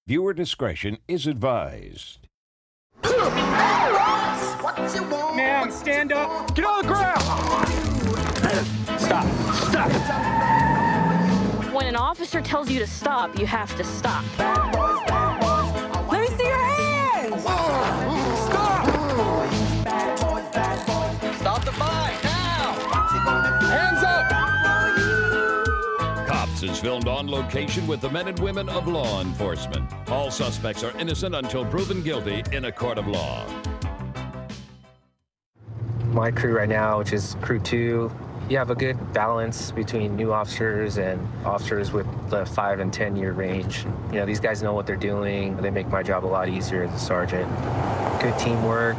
Viewer discretion is advised. Man, stand up. Get on the ground. Stop. Stop. When an officer tells you to stop, you have to stop. Let me see your hands. Stop. Stop the fight now. Hands up. Cops is filmed on location with the men and women of law enforcement. All suspects are innocent until proven guilty in a court of law. My crew right now, which is Crew 2, you have a good balance between new officers and officers with the 5 and 10-year range. You know, these guys know what they're doing. They make my job a lot easier as a sergeant. Good teamwork,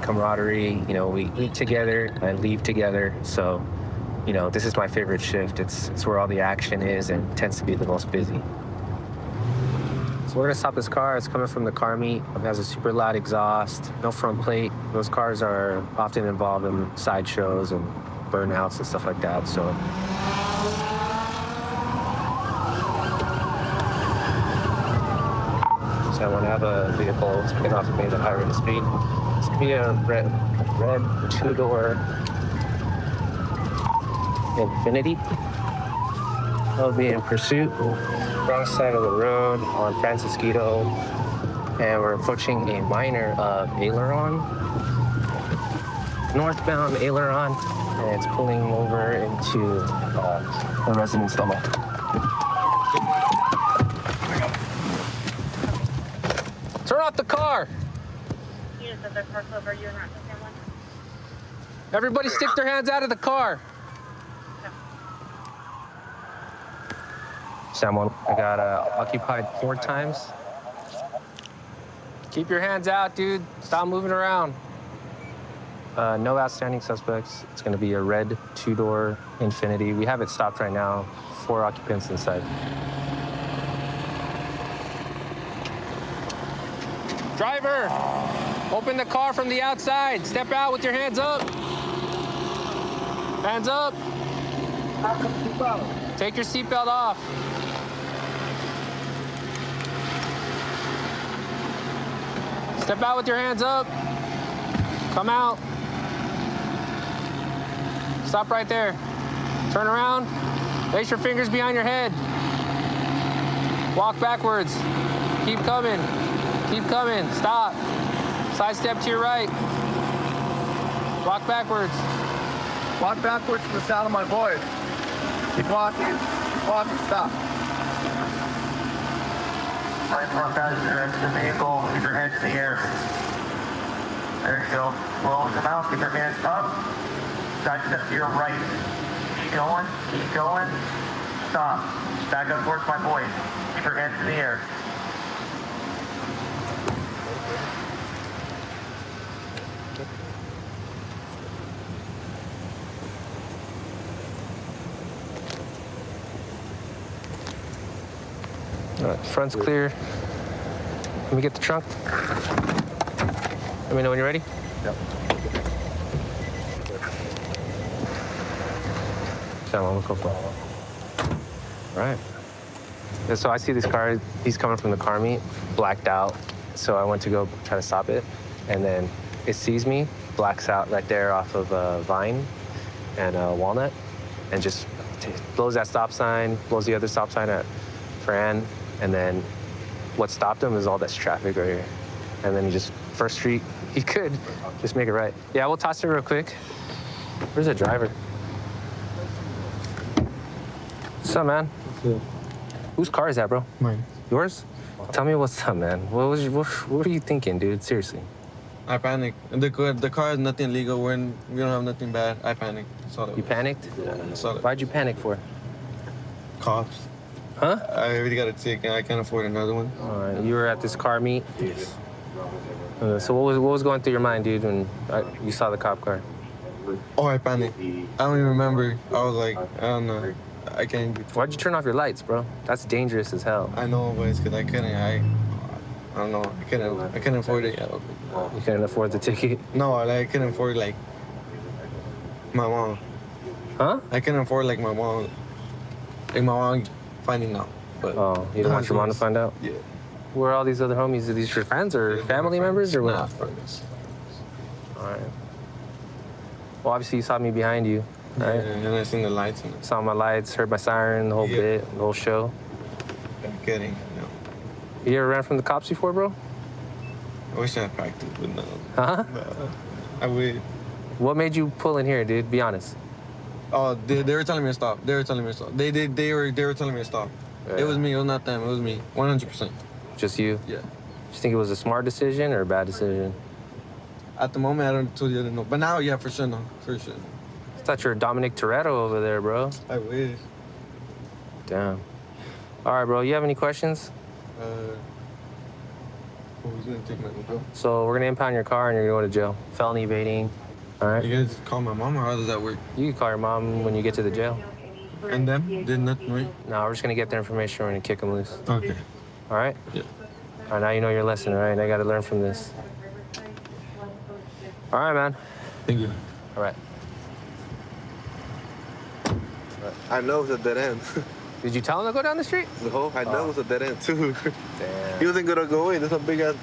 camaraderie. You know, we eat together and leave together. So, you know, this is my favorite shift. It's where all the action is and tends to be the most busy. So we're gonna stop this car. It's coming from the car meet. It has a super loud exhaust, no front plate. Those cars are often involved in sideshows and burnouts and stuff like that, so. So I want to have a vehicle taking off at me at a high rate of speed. It's gonna be a red two-door Infiniti. I'll be in pursuit. Wrong side of the road on Francisquito, and we're approaching a minor of Aileron. Northbound Aileron, and it's pulling over into a residence level. Turn off the car! Everybody stick their hands out of the car. Someone, I got occupied 4 times. Keep your hands out, dude. Stop moving around. No outstanding suspects. It's gonna be a red 2-door Infiniti. We have it stopped right now. 4 occupants inside. Driver, open the car from the outside. Step out with your hands up. Hands up. Take your seatbelt off. Step out with your hands up. Come out. Stop right there. Turn around. Place your fingers behind your head. Walk backwards. Keep coming. Keep coming. Stop. Side step to your right. Walk backwards. Walk backwards to the sound of my voice. Keep walking. Keep walking. Stop. Right front passenger into the vehicle. Keep your head in the air. There you go. Roll the mouth. Keep your hands up. Side step to your right. Keep going. Keep going. Stop. Back up towards my voice. Keep your hands in the air. All right, front's clear. Let me get the trunk. Let me know when you're ready. Yep. All right. And so I see this car, he's coming from the car meet, blacked out. So I went to go try to stop it. And then it sees me, blacks out right there off of Vine and Walnut, and just blows that stop sign, blows the other stop sign at Fran. And then what stopped him is all this traffic right here. And then he just, First Street, he could just make it right. Yeah, we'll toss it real quick. Where's the driver? What's up, man? Whose car is that, bro? Mine. Yours? Tell me what's up, man. What were you thinking, dude? Seriously. I panicked. The car has nothing legal. We don't have nothing bad. I panicked. You panicked? Why'd you panic for? Cops. Huh? I already got a ticket. I can't afford another one. All right. You were at this car meet? Yes. So what was going through your mind, dude, when you saw the cop car? Oh, I panicked. I don't even remember. I was like, I don't know. I can't. Why'd you turn off your lights, bro? That's dangerous as hell. I know, but it's because I couldn't. I don't know. I couldn't afford it yet. You couldn't afford the ticket? No, I couldn't afford like my mom. Huh? I couldn't afford like my mom. Like my mom finding out. But oh, you don't want your mom to find out? Yeah. Where are all these other homies? Are these your friends or family members or what? Nah, friends. All right. Well, obviously you saw me behind you, right? Yeah, and I seen the lights. And saw my lights, heard my siren, the whole bit, the whole show. I'm kidding. No. You ever ran from the cops before, bro? I wish I had practiced, but no. Huh? No. I would. What made you pull in here, dude? Be honest. Oh, they were telling me to stop. They were telling me to stop. They were telling me to stop. Yeah. It was me. It was not them. It was me. 100%. Just you? Yeah. Do you think it was a smart decision or a bad decision? At the moment, I didn't know. But now, yeah, for sure, no. For sure. I thought you were Dominic Toretto over there, bro. I wish. Damn. All right, bro. You have any questions? Who's gonna take my mobile? So we're gonna impound your car and you're gonna go to jail. Felony evading. All right. You guys call my mom, or how does that work? You can call your mom when you get to the jail. And them? Did nothing, right? No, we're just gonna get their information. We're gonna kick them loose. Okay. All right? Yeah. All right, now you know your lesson, all right? I gotta learn from this. All right, man. Thank you. All right. I know it's a dead end. Did you tell him to go down the street? No, I know it's a dead end too. Damn. He wasn't gonna go away. There's a big ass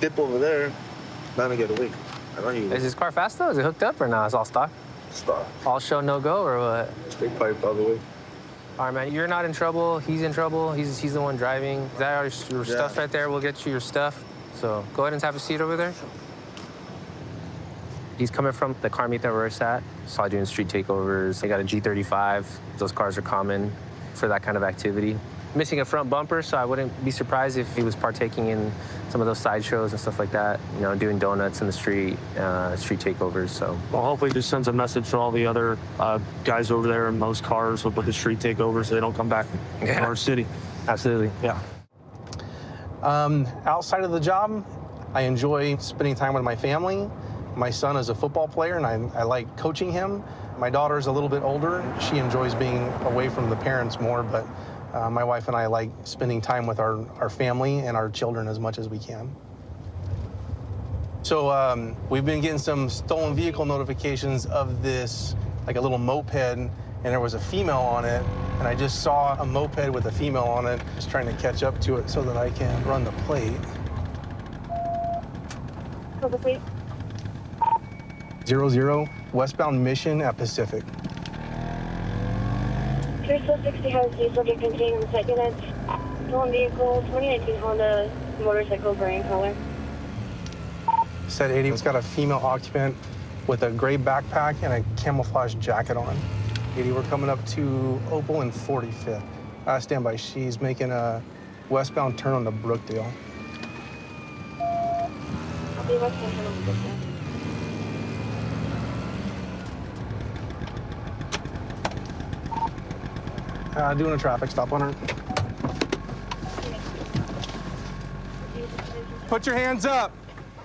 dip over there. Not gonna get away. I know he was. Is his car fast though? Is it hooked up or not? It's all stock? Stop. All show, no go or what? Straight pipe all the way. All right, man. You're not in trouble. He's in trouble. He's the one driving. Is that all your stuff's right there? We'll get you your stuff. So go ahead and have a seat over there. He's coming from the car meet that we're at. Saw doing street takeovers. They got a G35. Those cars are common for that kind of activity. Missing a front bumper, so I wouldn't be surprised if he was partaking in some of those sideshows and stuff like that. You know, doing donuts in the street, street takeovers. So, well, hopefully, it just sends a message to all the other guys over there in those cars with the street takeovers, so they don't come back to our city. Absolutely. Yeah. Outside of the job, I enjoy spending time with my family. My son is a football player, and I like coaching him. My daughter's a little bit older. She enjoys being away from the parents more, but my wife and I like spending time with our family and our children as much as we can. So we've been getting some stolen vehicle notifications of this, like a little moped, and there was a female on it, and I just saw a moped with a female on it, just trying to catch up to it so that I can run the plate. So the plate. 00, westbound Mission at Pacific. Crystal 60 has the subject contained in the site unit. Stolen vehicle, 2019 Honda motorcycle, gray in color. Set 80, it's got a female occupant with a gray backpack and a camouflage jacket on. 80, we're coming up to Opal and 45th. Stand by, she's making a westbound turn on the Brookdale. I'll be westbound turn on the Brookdale. Doing a traffic stop on her. Put your hands up.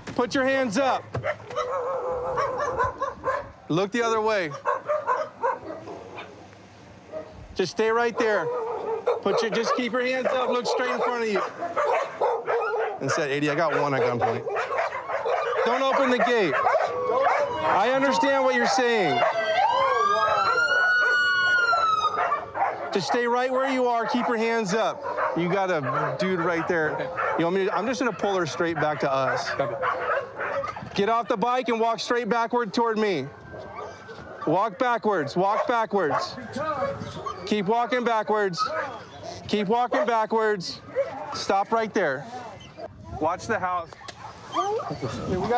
Put your hands up. Look the other way. Just stay right there. Just keep your hands up. Look straight in front of you. And said 80, I got one at gunpoint. Don't open the gate. I understand what you're saying. Just stay right where you are. Keep your hands up. You got a dude right there. You want me to, I'm just gonna pull her straight back to us. Get off the bike and walk straight backward toward me. Walk backwards. Walk backwards. Keep walking backwards. Keep walking backwards. Stop right there. Watch the house.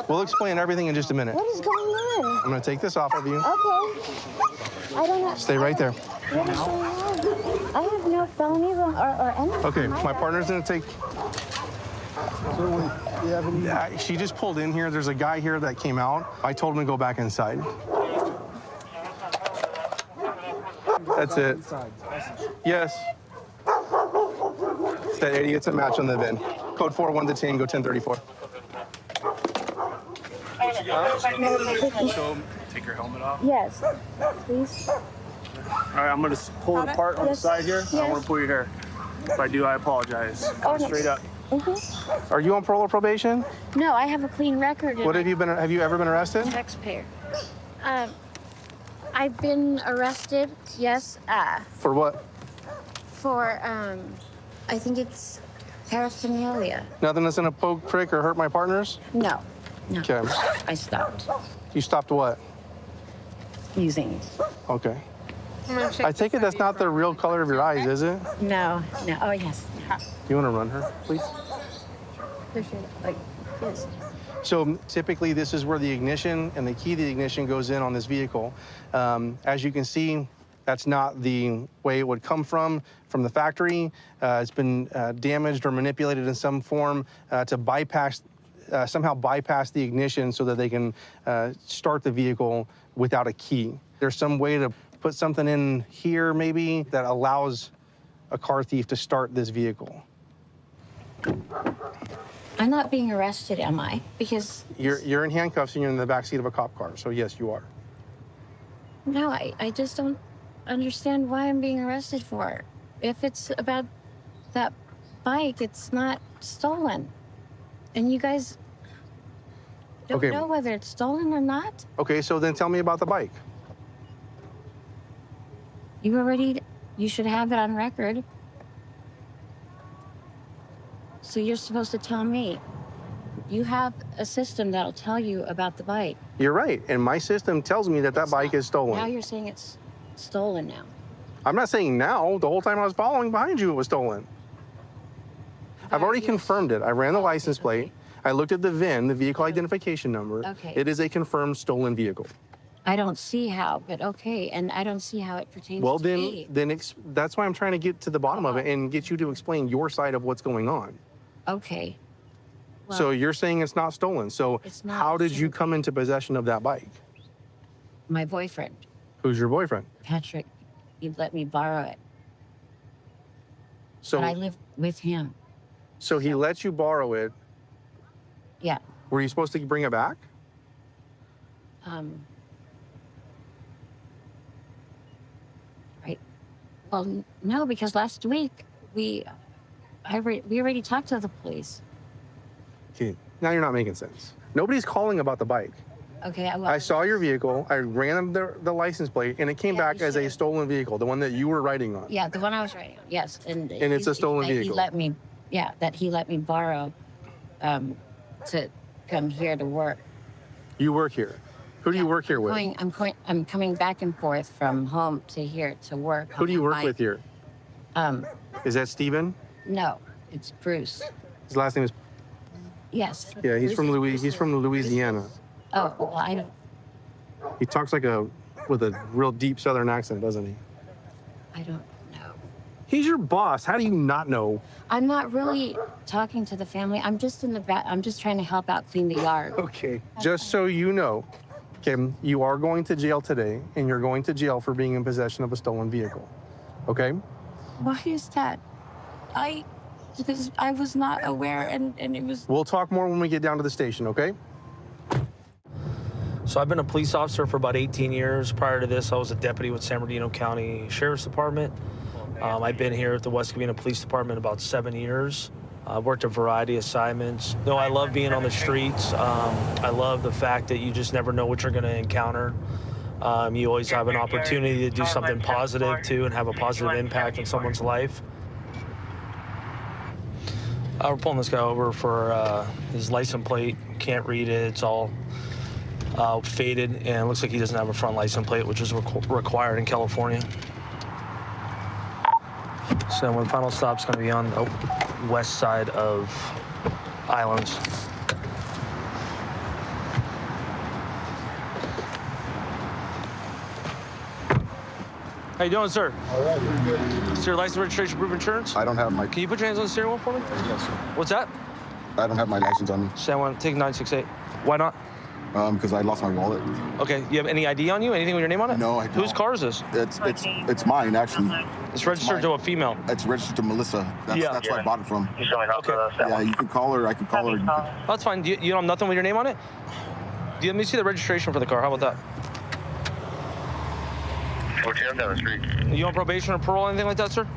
We'll explain everything in just a minute. What is going on? I'm gonna take this off of you. Okay. I don't know. Stay right there. What is going on? I have no felonies or anything. Okay, my partner's gonna take. She just pulled in here. There's a guy here that came out. I told him to go back inside. That's it. Yes. That 80 gets a match on the VIN. Code 41 to Tango 1034. So, take your helmet off. Yes, please. All right, I'm going to pull it apart on the side here. I don't want to pull your hair. If I do, I apologize. Come straight up. Are you on parole or probation? No, I have a clean record. What have you been? Have you ever been arrested? Taxpayer. I've been arrested. Yes. For what? For I think it's paraphernalia. Nothing that's gonna poke, prick, or hurt my partners? No. No. Okay. I stopped You stopped what? using. Okay. I take it that's not the real color of your eyes, is it? No. No. Oh, yes. You wanna run her, please? Appreciate it. Like, yes. So typically this is where the ignition and the key to the ignition goes in on this vehicle. As you can see, that's not the way it would come from the factory. It's been damaged or manipulated in some form to bypass, somehow bypass the ignition so that they can start the vehicle without a key. There's some way to put something in here maybe that allows a car thief to start this vehicle. I'm not being arrested, am I? Because You're in handcuffs and you're in the backseat of a cop car, so yes, you are. no, I just don't understand why I'm being arrested for. If it's about that bike, it's not stolen. And you guys don't know whether it's stolen or not? Okay, so then tell me about the bike. You should have it on record. So you're supposed to tell me. You have a system that'll tell you about the bike. You're right, and my system tells me that that bike is stolen. Now you're saying it's stolen now. I'm not saying now. The whole time I was following behind you, it was stolen. I've already confirmed it. I ran the license plate. I looked at the VIN, the vehicle identification number. Okay. It is a confirmed stolen vehicle. I don't see how, but okay, and I don't see how it pertains Well, to then, me. that's why I'm trying to get to the bottom of it and get you to explain your side of what's going on. Okay. So you're saying it's not stolen. So It's not. how did you come into possession of that bike? My boyfriend, Who's your boyfriend? Patrick, he let me borrow it. So But I live with him. So he let you borrow it. Yeah. Were you supposed to bring it back? Right. Well, no, because last week we already talked to the police. Okay, now you're not making sense. Nobody's calling about the bike. Okay. I saw your vehicle. I ran the license plate, and it came back as a stolen vehicle, the one that you were riding on. Yeah, the one I was riding on. Yes, and it's a stolen that vehicle. He let me borrow to come here to work. You work here. Who do you work here with? I'm coming back and forth from home to here to work. Who do you work with here? Is that Steven? No, it's Bruce. His last name is. Yes. Yeah, he's from Louisiana. Oh, well, I don't. He talks with a real deep Southern accent, doesn't he? I don't know. He's your boss. How do you not know? I'm not really talking to the family. I'm just in the back. I'm just trying to help out clean the yard. Okay. Just so you know, Kim, you are going to jail today, and you're going to jail for being in possession of a stolen vehicle. Okay? Why is that? Because I was not aware, and it was. We'll talk more when we get down to the station, okay? So I've been a police officer for about 18 years. Prior to this, I was a deputy with San Bernardino County Sheriff's Department. I've been here at the West Covina Police Department about 7 years. I've worked a variety of assignments. No, I love being on the streets. I love the fact that you just never know what you're going to encounter. You always have an opportunity to do something positive, too, and have a positive impact in someone's life. We're pulling this guy over for his license plate. Can't read it. It's all faded, and it looks like he doesn't have a front license plate, which is required in California. So the final stop's going to be on the west side of Islands. How you doing, sir? All right, you're good. Is your license, registration, proof of insurance? I don't have my... Can you put your hands on the steering wheel for me? Yes, sir. What's that? I don't have my license on me. Say I want to take 968. Why not? Because I lost my wallet. Okay, you have any ID on you? Anything with your name on it? No, I don't. Whose car is this? It's mine, actually. It's registered to a female. It's registered to Melissa. That's where I bought it from. You're showing up for Yeah, you can call her. I can call her. That's fine. You don't have nothing with your name on it? Let me see the registration for the car. How about that? What's your name down the street? You on probation or parole, anything like that, sir?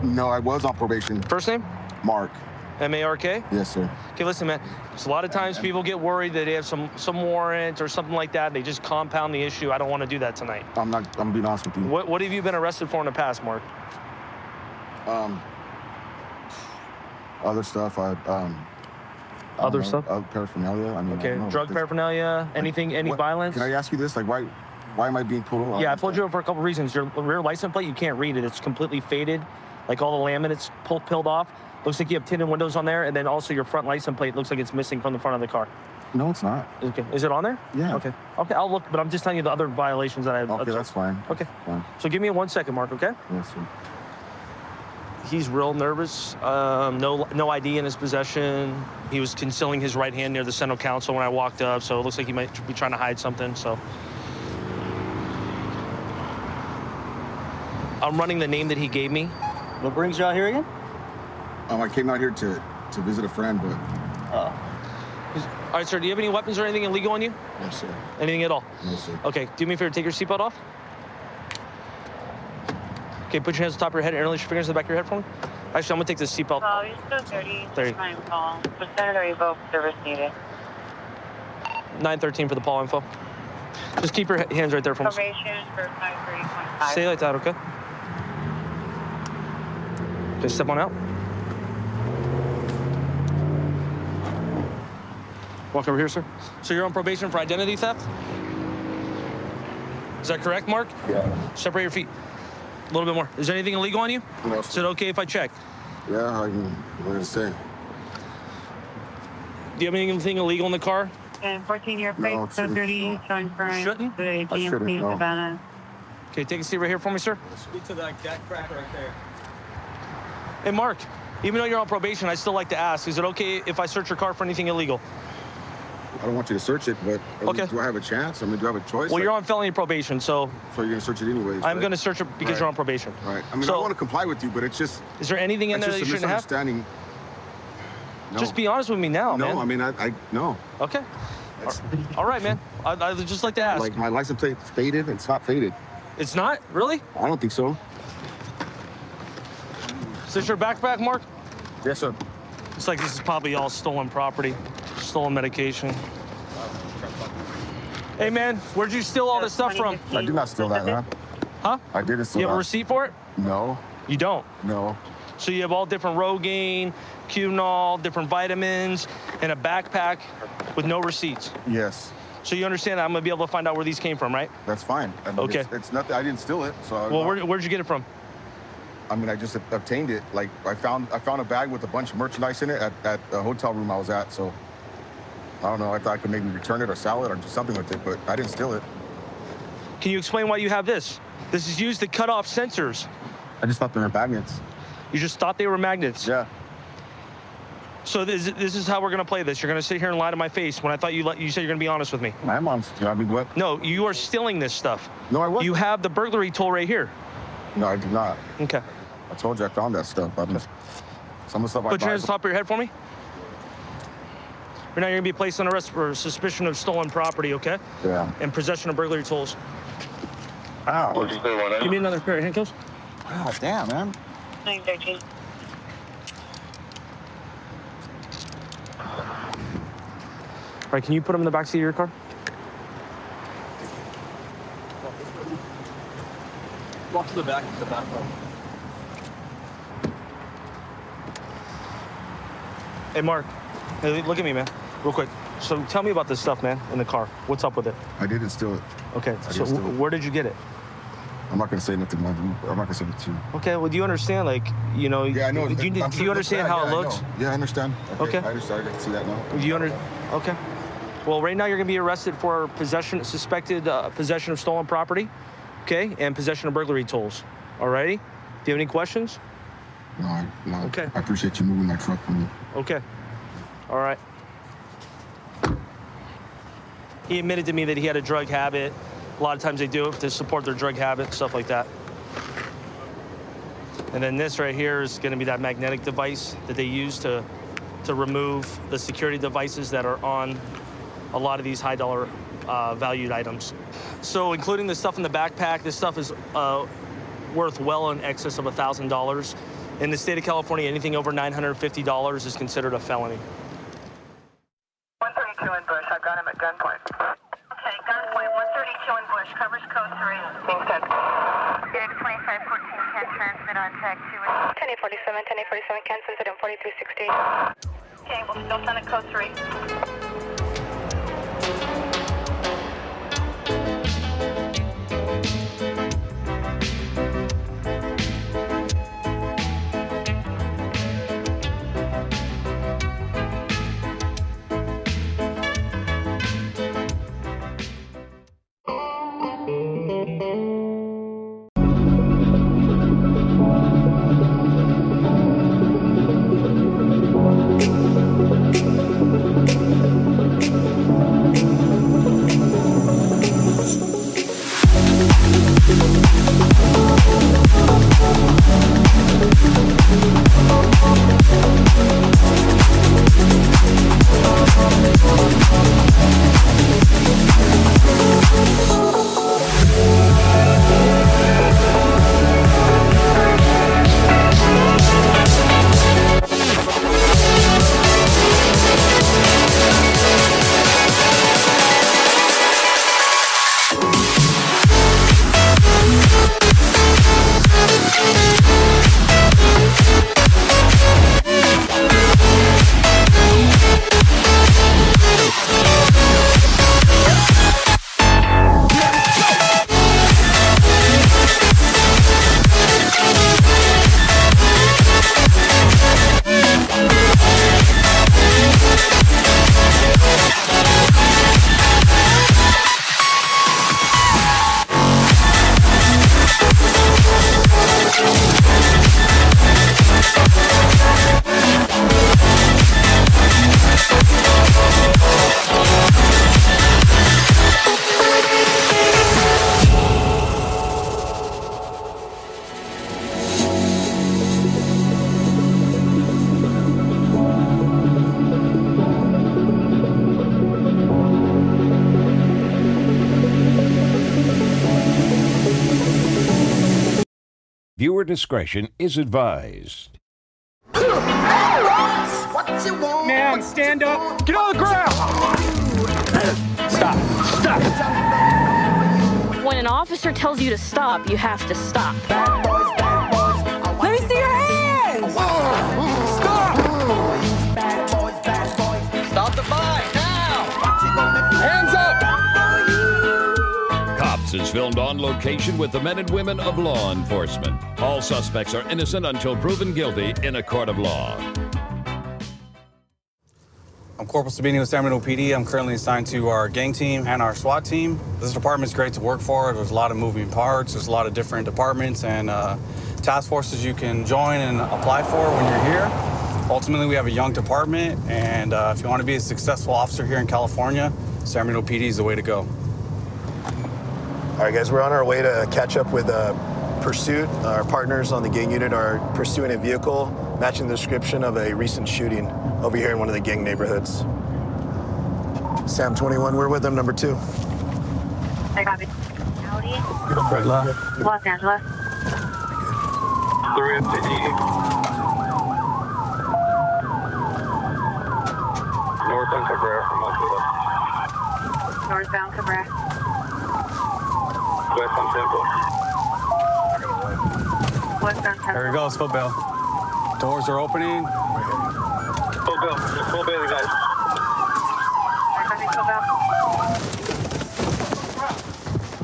No, I was on probation. First name? Mark. M-A-R-K? Yes, sir. Okay, listen, man. There's a lot of times people get worried that they have some warrant or something like that. They just compound the issue. I don't want to do that tonight. I'm being honest with you. What have you been arrested for in the past, Mark? Other stuff, Other stuff? Paraphernalia. I mean, Okay, drug paraphernalia, anything, any violence? Can I ask you this? Like, why am I being pulled over? Yeah, I pulled you over for a couple reasons. Your rear license plate, you can't read it. It's completely faded. Like all the laminates peeled off. Looks like you have tinted windows on there, and then also your front license plate looks like it's missing from the front of the car. No, it's not. Okay, is it on there? Yeah. Okay, I'll look, but I'm just telling you the other violations that I have. Okay, that's fine. Okay. Fine. So give me 1 second, Mark, okay? Yes, sir. He's real nervous. No ID in his possession. He was concealing his right hand near the Central Council when I walked up, so it looks like he might be trying to hide something, so. I'm running the name that he gave me. What brings you out here again? I came out here to visit a friend, but... All right, sir, do you have any weapons or anything illegal on you? No, sir. Anything at all? No, sir. Okay, do me a favor, take your seatbelt off. Okay, put your hands on top of your head and interlace your fingers in the back of your head for me. Actually, I'm gonna take this seatbelt. Oh, you're still 30. Time call. Senator revoked service needed. 913 for the Paul info. Just keep your hands right there for me. Probation for 530.5. Stay like that, okay? Just step on out. Walk over here, sir. So you're on probation for identity theft? Is that correct, Mark? Yeah. Separate your feet. A little bit more. Is there anything illegal on you? No. Is it okay if I check? Yeah, I'm going to say. Do you have anything illegal in the car? And 14-year plate, No, so 30, showing current. Shouldn't? The I shouldn't, GMC no. Savannah. Okay, take a seat right here for me, sir. Speak to that crack right there. Hey, Mark, even though you're on probation, I still like to ask, is it okay if I search your car for anything illegal? I don't want you to search it, but Okay. do I have a chance? I mean, do I have a choice? Well, you're on felony probation, so So you're going to search it anyways, I'm right? going to search it because Right. you're on probation. Right. I mean, So- I want to comply with you, but it's just... Is there anything in it's there that just you a shouldn't have? misunderstanding. No. Just be honest with me now, No, man. I mean, I no. Okay. All right, man. I'd just like to ask. Like, my license plate's faded. It's not faded. It's not? Really? I don't think so. Is this your backpack, Mark? Yes, sir. Looks like this is probably all stolen property, stolen medication. Hey, man, where'd you steal all this stuff from? I did not steal that, man. Huh? I didn't steal You have a that. receipt for it? No. You don't? No. So you have all different Rogaine, Cunol, different vitamins, and a backpack with no receipts. Yes. So you understand that I'm gonna be able to find out where these came from, right? That's fine. I mean, Okay. It's nothing. I didn't steal it. So. Well, where'd you get it from? I mean, I just obtained it. Like, I found a bag with a bunch of merchandise in it at the hotel room I was at. So, I don't know. I thought I could maybe return it or sell it or do something with it, but I didn't steal it. Can you explain why you have this? This is used to cut off sensors. I just thought they were magnets. You just thought they were magnets? Yeah. So this is how we're gonna play this. You're gonna sit here and lie to my face when I thought you said you're gonna be honest with me. I am honest with you. I mean, what? No, you are stealing this stuff. No, I wasn't. You have the burglary tool right here. No, I did not. Okay. I told you I found that stuff. Some of the stuff I Put your buy- hands on top of your head for me. Right now you're gonna be placed on arrest for suspicion of stolen property, okay? Yeah. And possession of burglary tools. Ow. Give me another pair of handcuffs. God damn, man. 913. All right, can you put them in the backseat of your car? Walk to the back row. Hey, Mark. Hey, look at me, man. Real quick. So tell me about this stuff, man, in the car. What's up with it? I didn't steal it. Okay, I so didn't steal it. where did you get it? I'm not gonna say nothing. I'm not gonna say anything to you. Okay, well, do you understand, like, you know, Yeah, I know. do you I'm sure it looks understand bad. how Yeah, it I looks? know. Yeah, I understand. Okay. I understand. I can see that now. Do you Okay. Well, right now you're gonna be arrested for suspected possession of stolen property, okay, and possession of burglary tools. Alrighty? Do you have any questions? No. Okay. I appreciate you moving my truck for me. Okay. All right. He admitted to me that he had a drug habit. A lot of times they do it to support their drug habit, stuff like that. And then this right here is going to be that magnetic device that they use to remove the security devices that are on a lot of these high dollar valued items. So including the stuff in the backpack, this stuff is worth well in excess of $1,000. In the state of California, anything over $950 is considered a felony. 132 in Bush. I've got him at gunpoint. Okay, gunpoint. 132 in Bush. Covers code 3. Being 10. 2514 can transmit on tag 2. 10 10-847, 10-847, cancel incident 4368. Okay, we'll still send a code 3. Viewer discretion is advised. Man, stand up. Get on the ground. Stop. Stop. When an officer tells you to stop, you have to stop. Let me see your hands. Stop. Stop the fight now. Hands up. Cops is filmed on location with the men and women of law enforcement. All suspects are innocent until proven guilty in a court of law. I'm Corporal Sabini with San Bernardino PD. I'm currently assigned to our gang team and our SWAT team. This department's great to work for. There's a lot of moving parts. There's a lot of different departments and task forces you can join and apply for when you're here. Ultimately, we have a young department, and if you want to be a successful officer here in California, San Bernardino PD is the way to go. All right, guys, we're on our way to catch up with Pursuit. Our partners on the gang unit are pursuing a vehicle matching the description of a recent shooting over here in one of the gang neighborhoods. Sam 21, we're with them, number 2. I copy. Howdy. Los Angeles. 350. Northbound Cabrera from Montana. Northbound Cabrera. Westbound Temple. Westbound Temple. There he goes, foot bail. Doors are opening. Full bail, guys.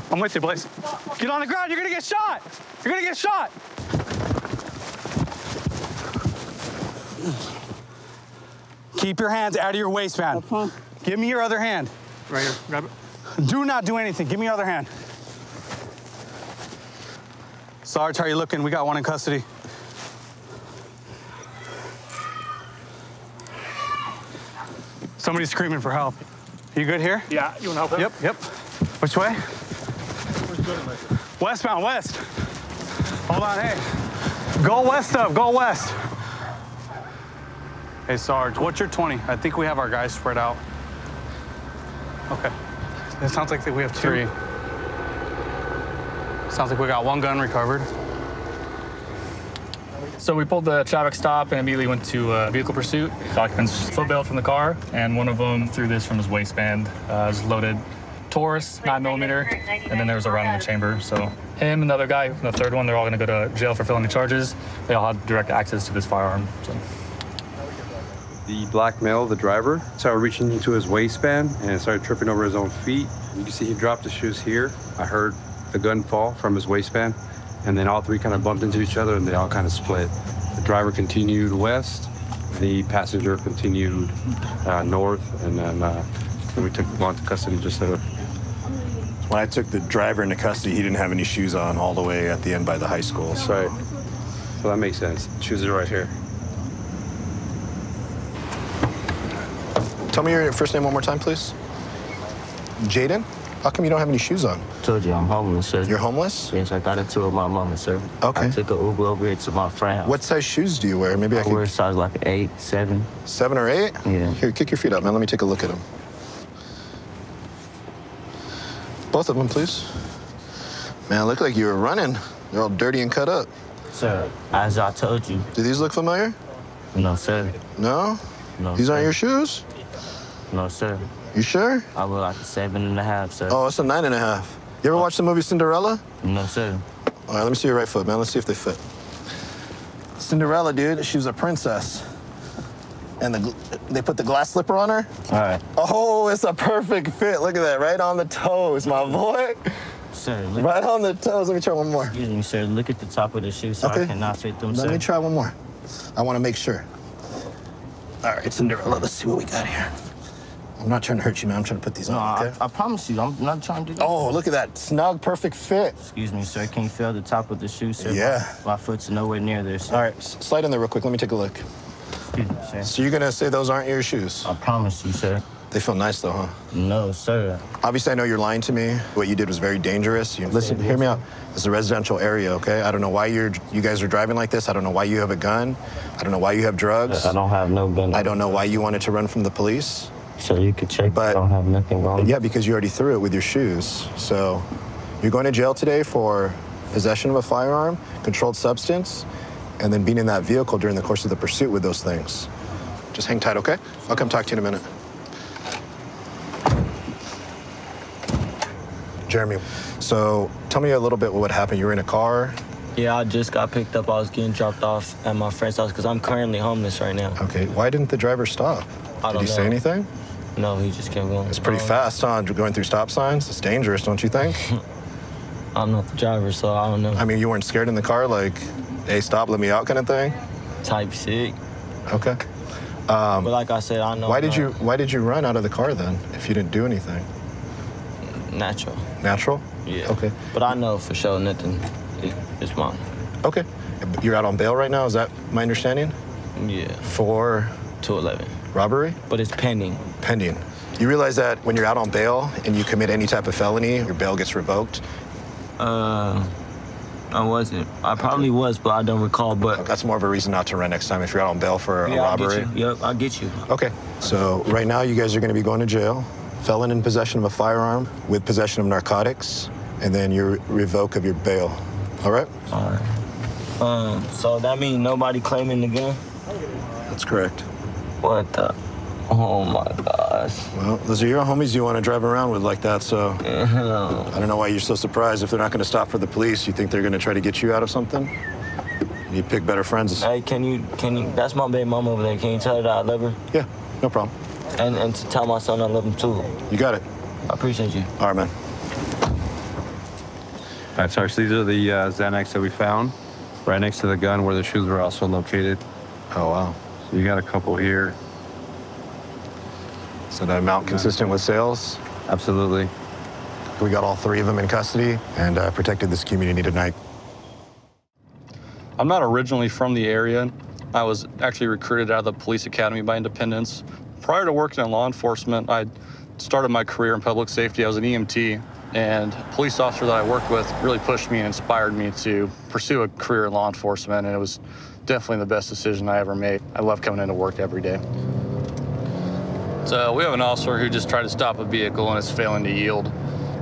I'm with you, Blaze. Get on the ground, you're gonna get shot! You're gonna get shot! Keep your hands out of your waistband. Give me your other hand. Right here, grab it. Do not do anything, give me your other hand. Sarge, how you looking? We got one in custody. Somebody's screaming for help. You good here? Yeah, you want to help him? Yep. Which way? Westbound, west. Hold on, hey. Go west up, go west. Hey, Sarge, what's your 20? I think we have our guys spread out. Okay. It sounds like we have 3. Sounds like we got 1 gun recovered. So we pulled the traffic stop and immediately went to vehicle pursuit. The occupants foot bailed from the car, and one of them threw this from his waistband. It was loaded Taurus, 9mm, and then there was a round in the chamber. So him and the other guy, the third one, they're all going to go to jail for felony charges. They all had direct access to this firearm. So. The black male, the driver, started reaching into his waistband and started tripping over his own feet. You can see he dropped his shoes here. I heard the gun fall from his waistband, and then all three kind of bumped into each other and they all kind of split. The driver continued west, the passenger continued north, and then we took them into custody just so. When I took the driver into custody, he didn't have any shoes on all the way at the end by the high school. Right. So that makes sense. Shoes are right here. Tell me your first name one more time, please. Jaden? How come you don't have any shoes on? Told you I'm homeless, sir. You're homeless? Yes, I got into it with my mama, sir. Okay. I took an Uber over here to my friend's house. What size shoes do you wear? Maybe I can... wear size like 8, 7. 7 or 8? Yeah. Here, kick your feet up, man. Let me take a look at them. Both of them, please. Man, look like you were running. They're all dirty and cut up. Sir, as I told you. Do these look familiar? No, sir. No? No, These aren't sir. your shoes? No, sir. You sure? I wear like a 7.5, sir. Oh, it's a 9.5. You ever watch the movie Cinderella? No, sir. All right, let me see your right foot, man. Let's see if they fit. Cinderella, dude, she was a princess. And they put the glass slipper on her? All right. Oh, it's a perfect fit. Look at that, right on the toes, my boy. Sir, right on the toes. Let me try one more. Excuse me, sir. Look at the top of the shoe, so I cannot fit them, sir. Let me try one more. I want to make sure. All right, Cinderella, let's see what we got here. I'm not trying to hurt you, man. I'm trying to put these on, okay? I promise you, I'm not trying to do that. Oh, look at that. Snug, perfect fit. Excuse me, sir. Can you feel the top of the shoe, sir? Yeah. My foot's nowhere near there, sir. All right, slide in there real quick. Let me take a look. Excuse me, sir. So you're going to say those aren't your shoes? I promise you, sir. They feel nice, though, huh? No, sir. Obviously, I know you're lying to me. What you did was very dangerous. Listen, hear me out. It's a residential area, okay? I don't know why you guys are driving like this. I don't know why you have a gun. I don't know why you have drugs. I don't have no gun. I don't know why you wanted to run from the police. So you could check, but I don't have nothing wrong. Yeah, because you already threw it with your shoes. So you're going to jail today for possession of a firearm, controlled substance, and then being in that vehicle during the course of the pursuit with those things. Just hang tight, okay? I'll come talk to you in a minute. Jeremy, so tell me a little bit what happened. You were in a car? Yeah, I just got picked up. I was getting dropped off at my friend's house because I'm currently homeless right now. Okay, why didn't the driver stop? Did he say anything? No, he just kept going. It's pretty fast, huh? Going through stop signs. It's dangerous, don't you think? I'm not the driver, so I don't know. I mean, you weren't scared in the car, like, hey, stop, let me out kind of thing? Type sick. Okay. But like I said, I know. Why did you run out of the car then, if you didn't do anything? Natural. Natural? Yeah. Okay. But I know for sure nothing is wrong. Okay. You're out on bail right now, is that my understanding? Yeah. For? 211. Robbery? But it's pending. Pending. You realize that when you're out on bail and you commit any type of felony, your bail gets revoked? I wasn't. I probably was, but I don't recall. But that's more of a reason not to run next time if you're out on bail for a robbery. Yep, I'll get you. Okay. So right now you guys are going to be going to jail. Felon in possession of a firearm with possession of narcotics, and then your revoke of your bail. All right? All right. So that means nobody claiming the gun? That's correct. What the? Oh my gosh. Well, those are your homies you want to drive around with like that, so I don't know why you're so surprised. If they're not going to stop for the police, you think they're going to try to get you out of something? You pick better friends. Hey, can you, that's my baby mama over there. Can you tell her that I love her? Yeah, no problem. And to tell my son I love him too. You got it. I appreciate you. All right, man. All right, Sarge, these are the Xanax that we found right next to the gun where the shoes were also located. Oh, wow. So you got a couple here. So that amount consistent with sales? Absolutely. We got all 3 of them in custody and protected this community tonight. I'm not originally from the area. I was actually recruited out of the police academy by Independence. Prior to working in law enforcement, I started my career in public safety. I was an EMT, and a police officer that I worked with really pushed me and inspired me to pursue a career in law enforcement, and it was definitely the best decision I ever made. I love coming into work every day. So we have an officer who just tried to stop a vehicle and is failing to yield.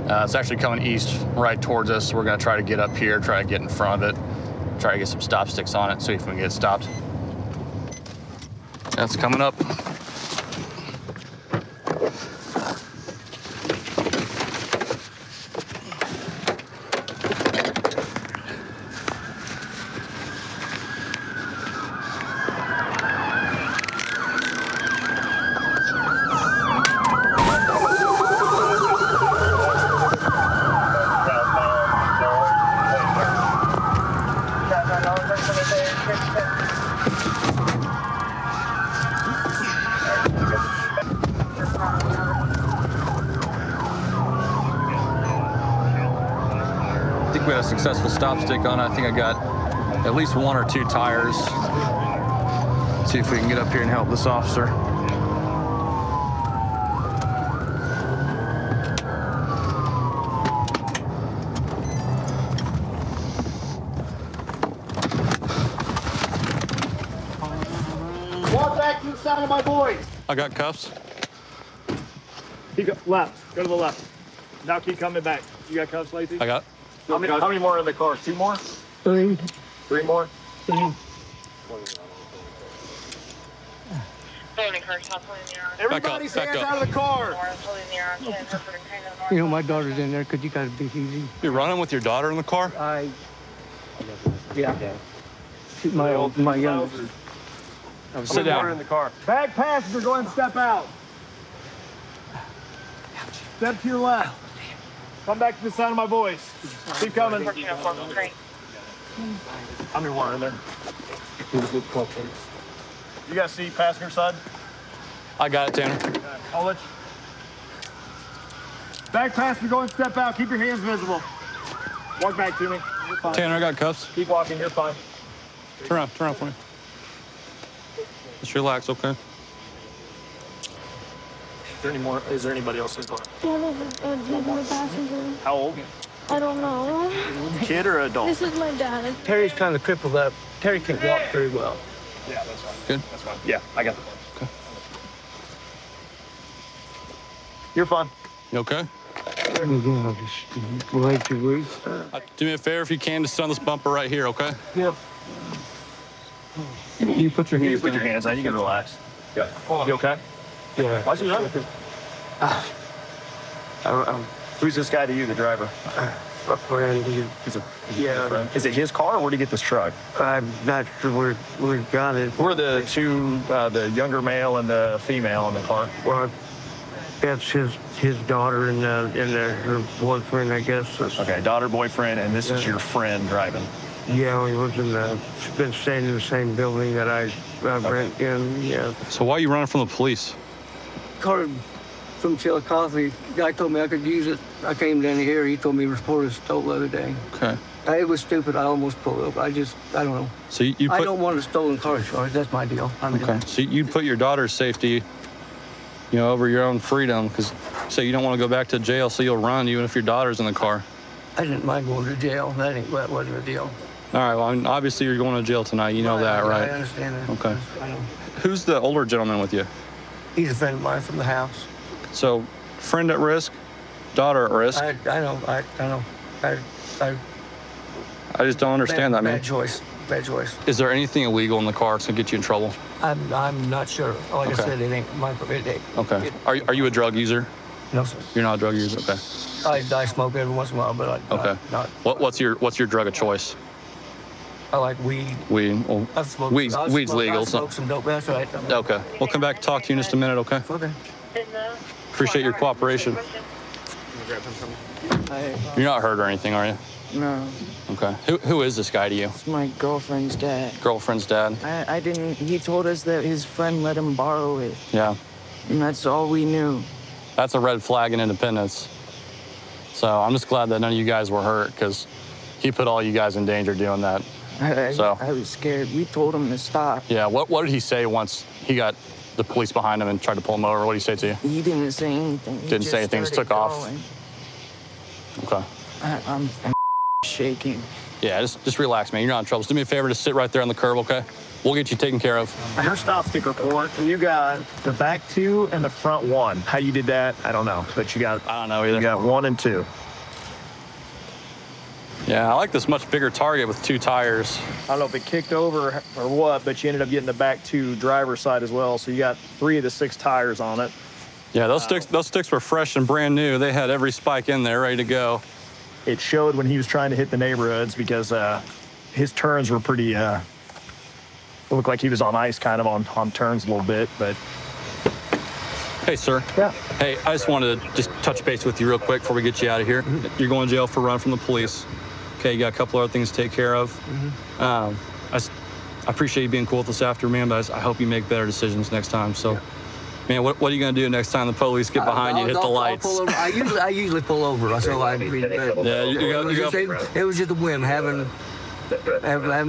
It's actually coming east right towards us. So we're going to try to get up here, try to get in front of it, try to get some stop sticks on it, see if we can get it stopped. That's coming up. a successful stop stick on. I think I got at least 1 or 2 tires. See if we can get up here and help this officer. Walk back to the side of my boys. I got cuffs. Keep left. Go to the left. Now keep coming back. You got cuffs, Lacey? I got. How many more are in the car? 2 more? 3. 3 more? Everybody's hands out of the car. You know, my daughter's in there. Could you guys be easy? You're running with your daughter in the car? Yeah. My youngest. Sit down. In the car. Bag passenger, go ahead and step out. Step to your left. Come back to the side of my voice. Keep coming. How many more in there? You guys see passenger side? I got it, Tanner. I'll let you. Back passenger, go and step out. Keep your hands visible. Walk back to me. You're fine. Tanner, I got cuffs. Keep walking. You're fine. Turn around for me. Just relax, okay? Is there anybody else in the car? Yeah, there's another passenger. How old? I don't know. Kid or adult? This is my dad. Terry's kind of crippled up. Terry can't walk very well. Yeah, that's fine. Good? That's fine. Yeah, I got it. Okay. You're fine. You okay? Way too weak. Do me a favor if you can, just sit on this bumper right here, okay? Yep. You put your hands down. You can relax. Yeah. You okay? Yeah. Why's he running? Who's this guy to you, the driver? A friend. Yeah. Is it his car, or where did he get this truck? I'm not sure where he got it. Who are the two, the younger male and the female in the car? Well, that's his daughter and her boyfriend, I guess. Okay, daughter, boyfriend, and this is your friend driving. Yeah, he lives been staying in the same building that I rent in, yeah. So why are you running from the police? Card from Chillicothe. Guy told me I could use it. I came down here. He told me reported stole the other day. Okay. It was stupid. I almost pulled up. I don't know. So you I don't want a stolen car charge. That's my deal. Okay. So you'd put your daughter's safety, over your own freedom, because say you don't want to go back to jail, so you'll run even if your daughter's in the car. I didn't mind going to jail. That wasn't a deal. All right. Well, obviously you're going to jail tonight. You know that, right? I understand that. Okay. I know. Who's the older gentleman with you? He's a friend of mine from the house. So, friend at risk, daughter at risk. I know. I just don't understand that, man. Bad choice. Bad choice. Is there anything illegal in the car that's gonna get you in trouble? I'm not sure. Like I said, it ain't my. Okay. Are you a drug user? No, sir. You're not a drug user. Okay. I smoke every once in a while, but not. What's your drug of choice? I like weed. Weed. Well, weed's legal. I smoke some dope. That's right. Okay. We'll come back and talk to you in just a minute. Okay. Okay. Appreciate your cooperation. You're not hurt or anything, are you? No. Okay. Who is this guy to you? It's my girlfriend's dad. Girlfriend's dad? I didn't. He told us that his friend let him borrow it. Yeah. And that's all we knew. That's a red flag in Independence. So I'm just glad that none of you guys were hurt, because he put all you guys in danger doing that. I was scared. We told him to stop. Yeah. What did he say once he got the police behind him and tried to pull him over? What did he say to you? He didn't say anything. Didn't say anything. Just took off. Okay. I'm shaking. Yeah, just relax, man. You're not in trouble. Just do me a favor, just sit right there on the curb, okay? We'll get you taken care of. Your stop stick report. You got the back 2 and the front 1. How you did that, I don't know. But you got. I don't know either. You got 1 and 2. Yeah, I like this much bigger Target with 2 tires. I don't know if it kicked over or what, but you ended up getting the back 2 driver's side as well. So you got 3 of the 6 tires on it. Yeah, those sticks were fresh and brand new. They had every spike in there ready to go. It showed when he was trying to hit the neighborhoods, because his turns were pretty, it looked like he was on ice kind of on turns a little bit, but. Hey, sir. Yeah. Hey, I just wanted to just touch base with you real quick before we get you out of here. You're going to jail for run from the police. Okay, you got a couple other things to take care of. I appreciate you being cool with us after, man, but I hope you make better decisions next time. So Man, what are you gonna do next time the police get behind you, hit the lights? I usually pull over. So yeah, it was just a whim having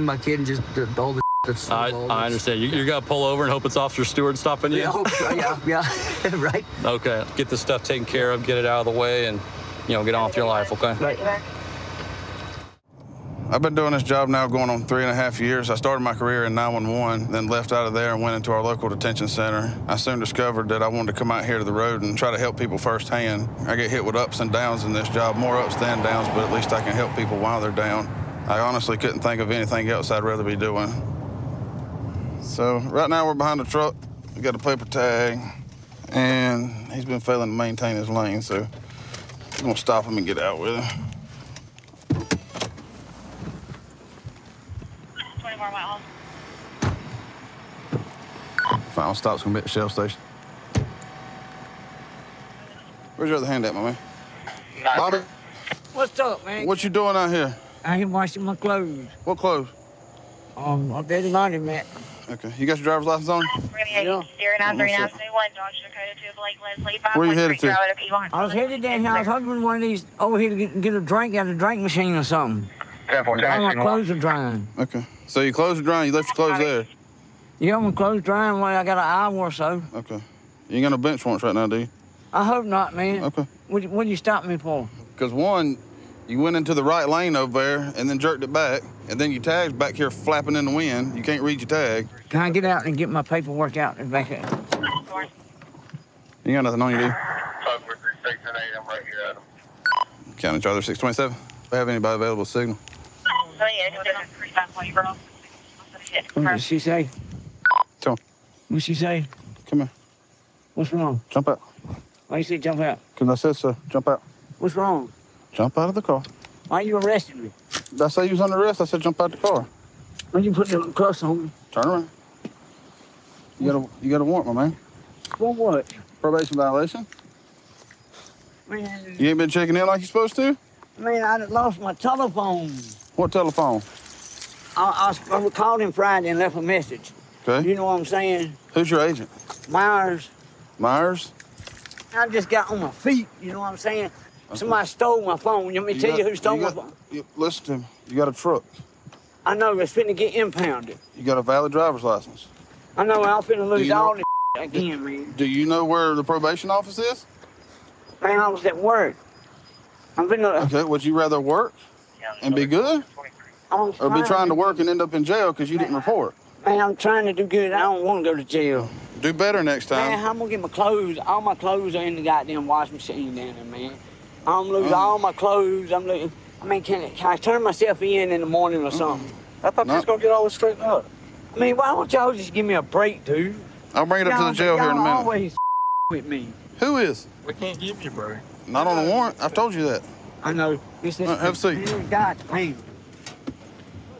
my kid and just all the that's I understand. You got to pull over and hope it's Officer Stewart stopping you? Yeah, I hope so. Yeah, right. Okay, get this stuff taken care of, get it out of the way, and, you know, get on with your life, okay? Right. I've been doing this job now going on 3.5 years. I started my career in 911, then left out of there and went into our local detention center. I soon discovered that I wanted to come out here to the road and try to help people firsthand. I get hit with ups and downs in this job, more ups than downs, but at least I can help people while they're down. I honestly couldn't think of anything else I'd rather be doing. So right now we're behind the truck. We got a paper tag, and he's been failing to maintain his lane, so we're gonna stop him and get out with him. 24 miles. Final stop's gonna be at the Shell station. Where's your other hand at, my man? Bobby? What's up, man? What you doing out here? I am washing my clothes. What clothes? I'm at the laundromat. Okay. You got your driver's license on? Yeah. Where you headed to? I was headed down here. I was hoping one of these over here to get a drink out of the drink machine or something. All my clothes are drying. Okay. So your clothes are drying. You left your clothes there? Yeah, my clothes drying. Well, I got an hour or so. Okay. You ain't got no bench warrants right now, do you? I hope not, man. Okay. What you stop me for? Because one, you went into the right lane over there and then jerked it back, and then your tag's back here flapping in the wind. You can't read your tag. Can I get out and get my paperwork out and back up? You got nothing on you, do you? County Charger 627. Do I have anybody available to signal? What did she say? Tell him. What'd she say? Come here. What's wrong? Jump out. Why you say jump out? Because I said so. Jump out. What's wrong? Jump out of the car. Why you arresting me? Did I say you was under arrest? I said jump out the car. When you put the cuffs on me? Turn around. You got a warrant, my man. For what? Probation violation. Man. You ain't been checking in like you're supposed to? Man, I lost my telephone. What telephone? I called him Friday and left a message. Okay. You know what I'm saying? Who's your agent? Myers. Myers? I just got on my feet, you know what I'm saying? Okay. Somebody stole my phone. You want me to tell you who stole my phone? Listen to me. You got a truck. I know, it's finna get impounded. You got a valid driver's license. I know, I'm finna lose all this again, man. Do you know where the probation office is? Man, I was at work. I'm finna... Okay, would you rather work and be good? Or be trying to work and end up in jail because you didn't report? Man, I'm trying to do good. I don't want to go to jail. Do better next time. Man, I'm gonna get my clothes. All my clothes are in the goddamn washing machine down there, man. I'm losing all my clothes. I mean, can I turn myself in the morning or something? I thought you was gonna get all this straightened up. I mean, why don't y'all just give me a break, dude? I'll bring it up to the jail here in a minute. Y'all always with me. Who is? We can't give you a break. Not on a warrant. I've told you that. I know. Have a seat. God, man.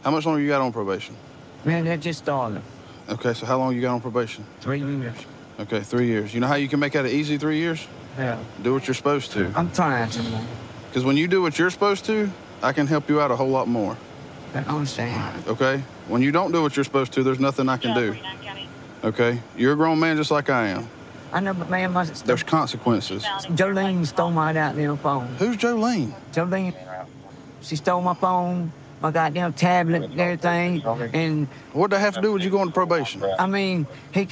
How much longer you got on probation? Man, that just started. Okay, so how long you got on probation? 3 years. Okay, 3 years. You know how you can make that an easy 3 years? Yeah. Do what you're supposed to. I'm trying to, man. Because when you do what you're supposed to, I can help you out a whole lot more. I understand. Okay? When you don't do what you're supposed to, there's nothing I can do. Okay? You're a grown man just like I am. I know, but man, there's consequences. Jolene stole my goddamn phone. Who's Jolene? Jolene. She stole my phone, my goddamn tablet, and everything. And what'd that have to do with you going to probation? I mean, I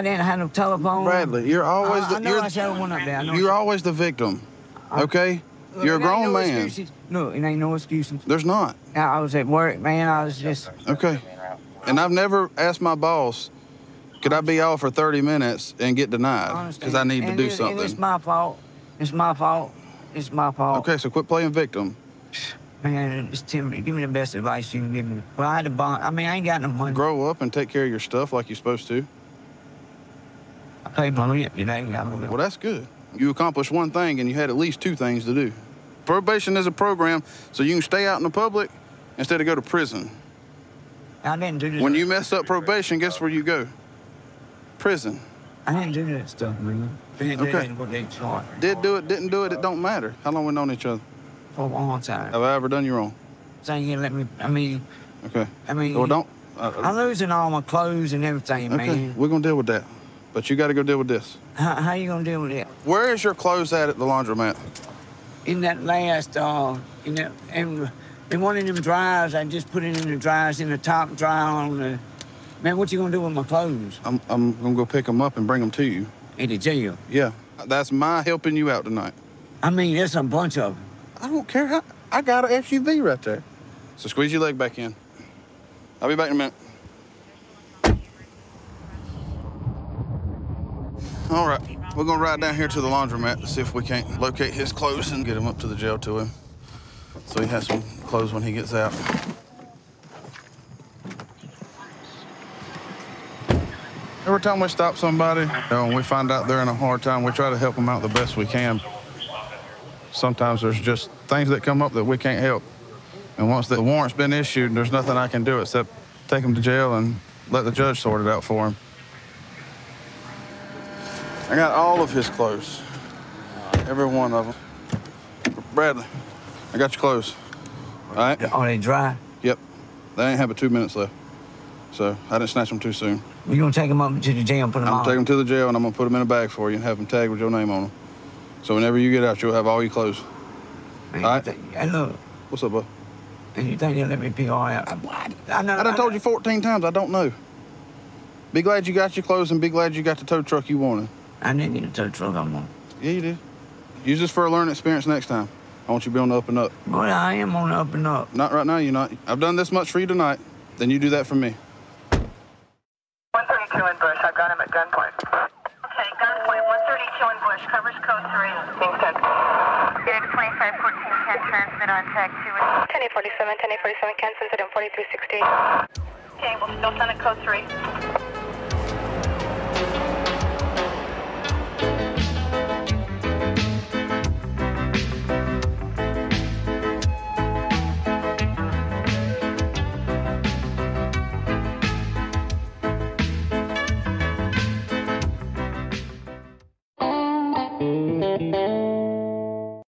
didn't have no telephone. Bradley, you're always you're always the victim. Okay? You're a grown man. No, it ain't no excuses. There's not. I was at work, man. I was just... Okay. And I've never asked my boss, could I be off for 30 minutes and get denied? Because I need to do something. And it's my fault. It's my fault. It's my fault. Okay, so quit playing victim. Man, just tell me, give me the best advice you can give me. Well, I had a bond. I mean, I ain't got no money. Grow up and take care of your stuff like you're supposed to. I paid my rent today. Well, that's good. You accomplished one thing and you had at least 2 things to do. Probation is a program so you can stay out in the public instead of go to prison. I didn't do this. When you mess up probation, guess where you go? Prison. I didn't do that stuff, man. Okay. Did do it, didn't do it, it don't matter. How long we known each other? For a long time. Have I ever done you wrong? Saying you let me, Okay. I mean. Well, don't. I'm losing all my clothes and everything, okay. man. We're going to deal with that. but you got to go deal with this. How you gonna deal with it? Where is your clothes at the laundromat? In that last, in one of them dryers, I just put it in the dryers in the top dryer on the. Man, what you gonna do with my clothes? I'm gonna go pick them up and bring them to you. In the jail? Yeah, that's my helping you out tonight. I mean, there's a bunch of them. I don't care. I got an SUV right there. So squeeze your leg back in. I'll be back in a minute. All right, we're gonna ride down here to the laundromat to see if we can't locate his clothes and get him up to the jail to him, so he has some clothes when he gets out. Every time we stop somebody, and we find out they're in a hard time, we try to help them out the best we can. Sometimes there's just things that come up that we can't help. And once the warrant's been issued, there's nothing I can do except take him to jail and let the judge sort it out for him. I got all of his clothes, every one of them. Bradley, I got your clothes, all right? Are they dry? Yep. They ain't have but 2 minutes left, so I didn't snatch them too soon. You gonna take them up to the jail and put them on? I'm gonna take them to the jail, and I'm gonna put them in a bag for you and have them tagged with your name on them. So whenever you get out, you'll have all your clothes. All right? Hey, look. What's up, bud? And you think they'll let me pick all out? I done told you 14 times I don't know. Be glad you got your clothes and be glad you got the tow truck you wanted. I didn't get a tow truck I want. Yeah, you did. Use this for a learning experience next time. I want you to be on the up and up. Boy, I am on the up and up. Not right now, you're not. I've done this much for you tonight. Then you do that for me. 132 in Bush. I've got him at gunpoint. Okay, gunpoint. 132 in Bush. Covers code 3. Being sent. Unit 2514 can transmit on tag 2. 10847, 10847 can send it on 4360. Okay, we'll still send it code 3.